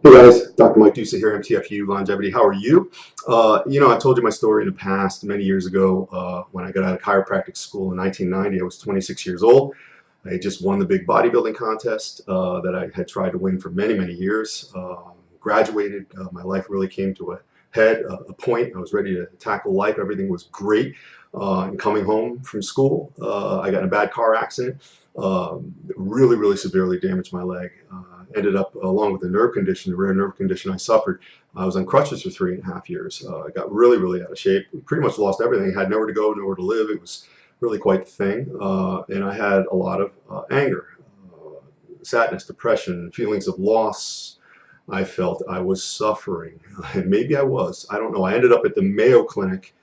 Hey guys, Dr. Mike Dusa here, MTFU Longevity. How are you? I told you my story in the past, many years ago, when I got out of chiropractic school in 1990. I was 26 years old. I had just won the big bodybuilding contest that I had tried to win for many, many years. Graduated, my life really came to a head, a point. I was ready to tackle life. Everything was great. And coming home from school, I got in a bad car accident. Really, really severely damaged my leg. Ended up, along with a nerve condition, a rare nerve condition I suffered. I was on crutches for 3.5 years. I got really, really out of shape. Pretty much lost everything. Had nowhere to go, nowhere to live. It was really quite the thing. And I had a lot of anger, sadness, depression, feelings of loss. I felt I was suffering. And maybe I was. I don't know. I ended up at the Mayo Clinic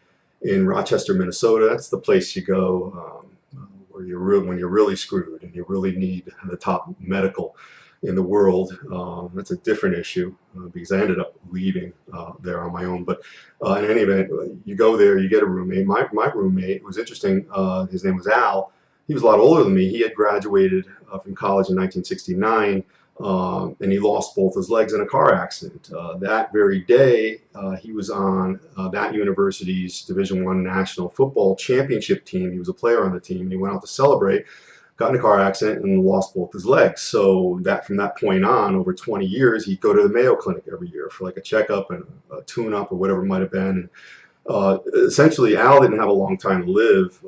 in Rochester, Minnesota. That's the place you go where when you're really screwed and you really need the top medical in the world. That's a different issue because I ended up leaving there on my own. But in any event, you go there, you get a roommate. My roommate was interesting. His name was Al. He was a lot older than me. He had graduated from college in 1969. And he lost both his legs in a car accident. That very day, he was on that university's Division I national football championship team. He was a player on the team, and he went out to celebrate, got in a car accident, and lost both his legs. So that from that point on, over 20 years, he'd go to the Mayo Clinic every year for like a checkup and a tune-up or whatever it might have been. And essentially, Al didn't have a long time to live.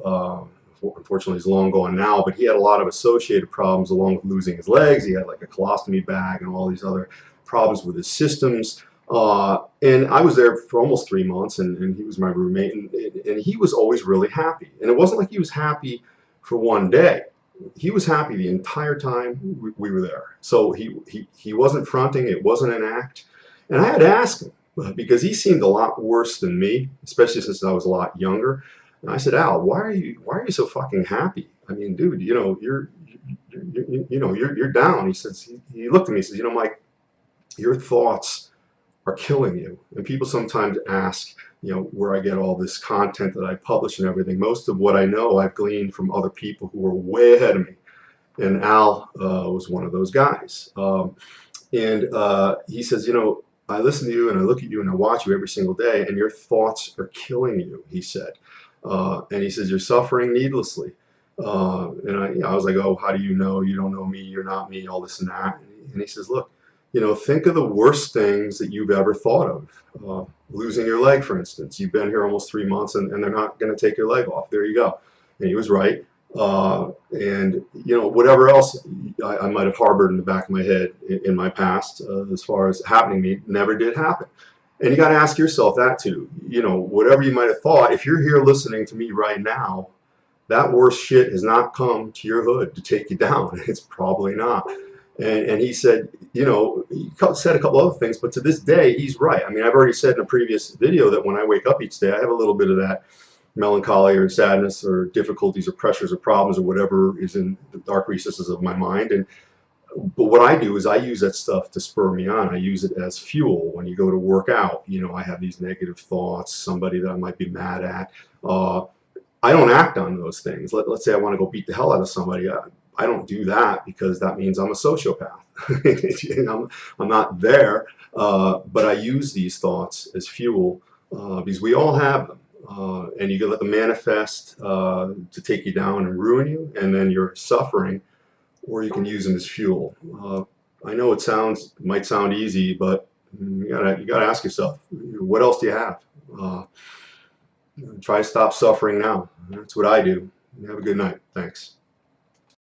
Unfortunately, he's long gone now, but he had a lot of associated problems along with losing his legs. He had like a colostomy bag and all these other problems with his systems. And I was there for almost 3 months, and he was my roommate, and he was always really happy. And it wasn't like he was happy for one day. He was happy the entire time we were there. So he wasn't fronting. It wasn't an act. And I had to ask him because he seemed a lot worse than me, especially since I was a lot younger. And I said, Al, why are you so fucking happy? I mean, dude, you're down. He looked at me and says, Mike, your thoughts are killing you. And people sometimes ask, where I get all this content that I publish and everything. Most of what I know I've gleaned from other people who are way ahead of me. And Al was one of those guys. And he says, I listen to you and I look at you and I watch you every single day, and your thoughts are killing you, he said. And he says, you're suffering needlessly. And I was like, oh, how do you know? You don't know me. You're not me, all this and that. And he says, look, think of the worst things that you've ever thought of. Losing your leg, for instance. You've been here almost 3 months, and they're not going to take your leg off. There you go. And he was right. And whatever else I might have harbored in the back of my head in my past, as far as happening to me, never did happen. And you got to ask yourself that too. Whatever you might have thought, if you're here listening to me right now, that worst shit has not come to your hood to take you down. It's probably not. And he said, he said a couple other things, but to this day, he's right. I mean, I've already said in a previous video that when I wake up each day, I have a little bit of that melancholy or sadness or difficulties or pressures or problems or whatever is in the dark recesses of my mind. But what I do is I use that stuff to spur me on. I use it as fuel when you go to work out. I have these negative thoughts, somebody that I might be mad at. I don't act on those things. Let's say I want to go beat the hell out of somebody. I don't do that because that means I'm a sociopath. I'm not there, but I use these thoughts as fuel because we all have them. And you can let them manifest to take you down and ruin you, and then you're suffering, or you can use them as fuel. I know it might sound easy, but you gotta ask yourself, what else do you have? Try to stop suffering now. That's what I do. Have a good night. Thanks.